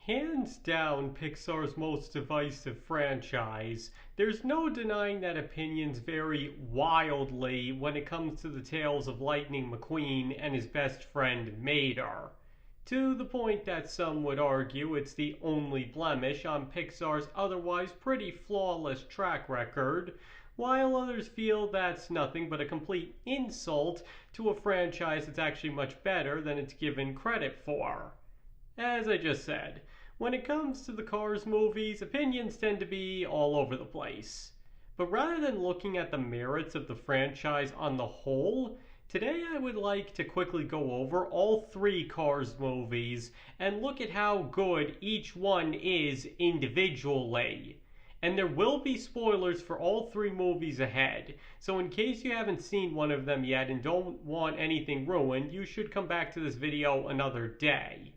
Hands down Pixar's most divisive franchise, there's no denying that opinions vary wildly when it comes to the tales of Lightning McQueen and his best friend Mater. To the point that some would argue it's the only blemish on Pixar's otherwise pretty flawless track record, while others feel that's nothing but a complete insult to a franchise that's actually much better than it's given credit for. As I just said, when it comes to the Cars movies, opinions tend to be all over the place. But rather than looking at the merits of the franchise on the whole, today I would like to quickly go over all three Cars movies and look at how good each one is individually. And there will be spoilers for all three movies ahead, so in case you haven't seen one of them yet and don't want anything ruined, you should come back to this video another day.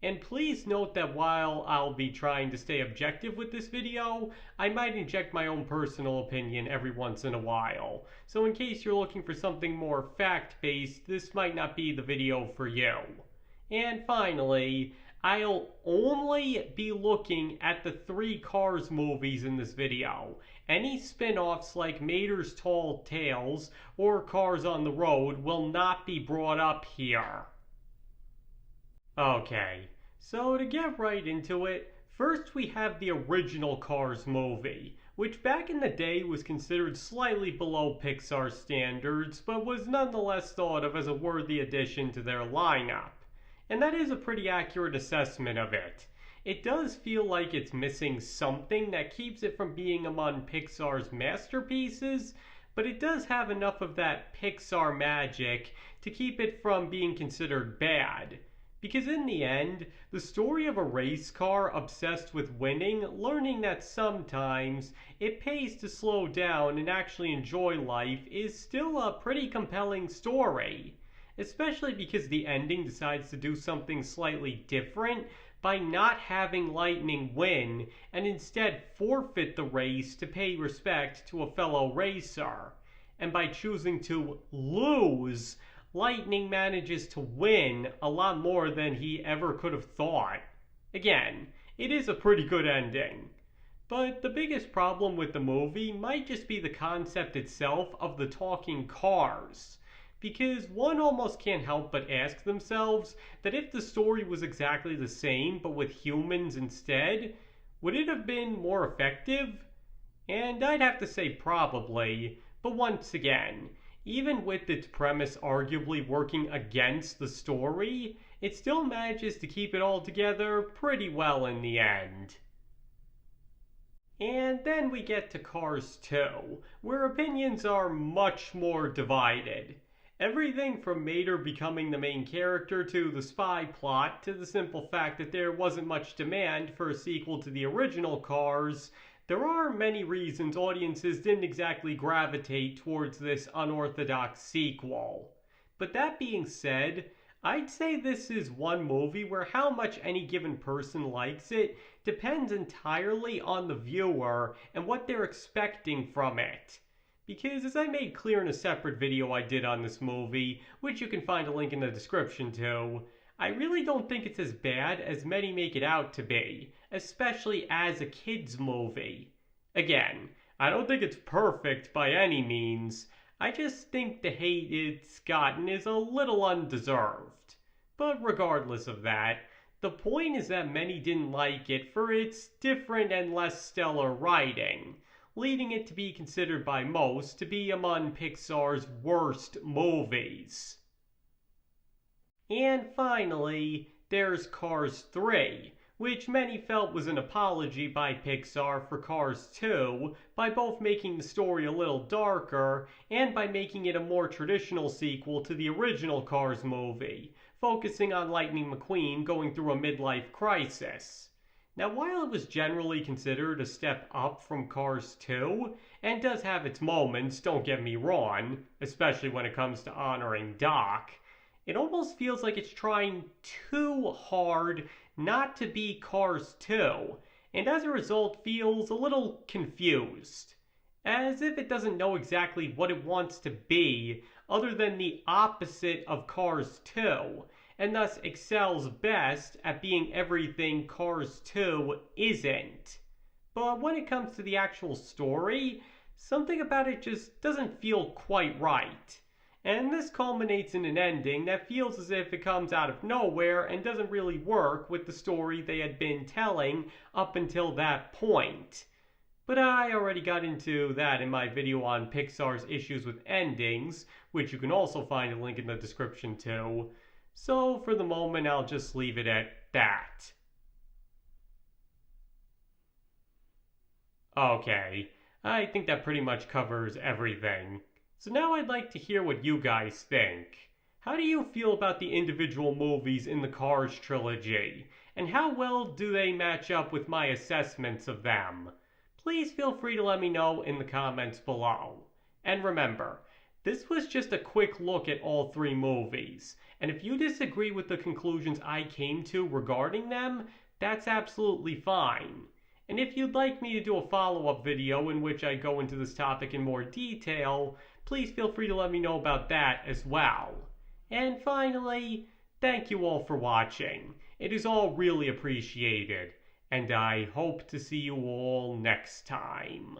And please note that while I'll be trying to stay objective with this video, I might inject my own personal opinion every once in a while. So in case you're looking for something more fact-based, this might not be the video for you. And finally, I'll only be looking at the three Cars movies in this video. Any spin-offs like Mater's Tall Tales or Cars on the Road will not be brought up here. Okay, so to get right into it, first we have the original Cars movie, which back in the day was considered slightly below Pixar standards, but was nonetheless thought of as a worthy addition to their lineup. And that is a pretty accurate assessment of it. It does feel like it's missing something that keeps it from being among Pixar's masterpieces, but it does have enough of that Pixar magic to keep it from being considered bad. Because in the end, the story of a race car obsessed with winning, learning that sometimes it pays to slow down and actually enjoy life is still a pretty compelling story. Especially because the ending decides to do something slightly different by not having Lightning win and instead forfeit the race to pay respect to a fellow racer. And by choosing to lose, Lightning manages to win a lot more than he ever could have thought. Again, it is a pretty good ending. But the biggest problem with the movie might just be the concept itself of the talking cars. Because one almost can't help but ask themselves that if the story was exactly the same but with humans instead, would it have been more effective? And I'd have to say probably, but once again, even with its premise arguably working against the story, it still manages to keep it all together pretty well in the end. And then we get to Cars 2, where opinions are much more divided. Everything from Mater becoming the main character to the spy plot to the simple fact that there wasn't much demand for a sequel to the original Cars, there are many reasons audiences didn't exactly gravitate towards this unorthodox sequel. But that being said, I'd say this is one movie where how much any given person likes it depends entirely on the viewer and what they're expecting from it. Because as I made clear in a separate video I did on this movie, which you can find a link in the description to, I really don't think it's as bad as many make it out to be, especially as a kids movie. Again, I don't think it's perfect by any means, I just think the hate it's gotten is a little undeserved. But regardless of that, the point is that many didn't like it for its different and less stellar writing, leading it to be considered by most to be among Pixar's worst movies. And finally, there's Cars 3, which many felt was an apology by Pixar for Cars 2 by both making the story a little darker and by making it a more traditional sequel to the original Cars movie, focusing on Lightning McQueen going through a midlife crisis. Now, while it was generally considered a step up from Cars 2, and does have its moments, don't get me wrong, especially when it comes to honoring Doc, it almost feels like it's trying too hard not to be Cars 2, and as a result feels a little confused. As if it doesn't know exactly what it wants to be, other than the opposite of Cars 2, and thus excels best at being everything Cars 2 isn't. But when it comes to the actual story, something about it just doesn't feel quite right. And this culminates in an ending that feels as if it comes out of nowhere and doesn't really work with the story they had been telling up until that point. But I already got into that in my video on Pixar's issues with endings, which you can also find a link in the description too. So for the moment, I'll just leave it at that. Okay, I think that pretty much covers everything. So now I'd like to hear what you guys think. How do you feel about the individual movies in the Cars trilogy? And how well do they match up with my assessments of them? Please feel free to let me know in the comments below. And remember, this was just a quick look at all three movies. And if you disagree with the conclusions I came to regarding them, that's absolutely fine. And if you'd like me to do a follow-up video in which I go into this topic in more detail, please feel free to let me know about that as well. And finally, thank you all for watching. It is all really appreciated, and I hope to see you all next time.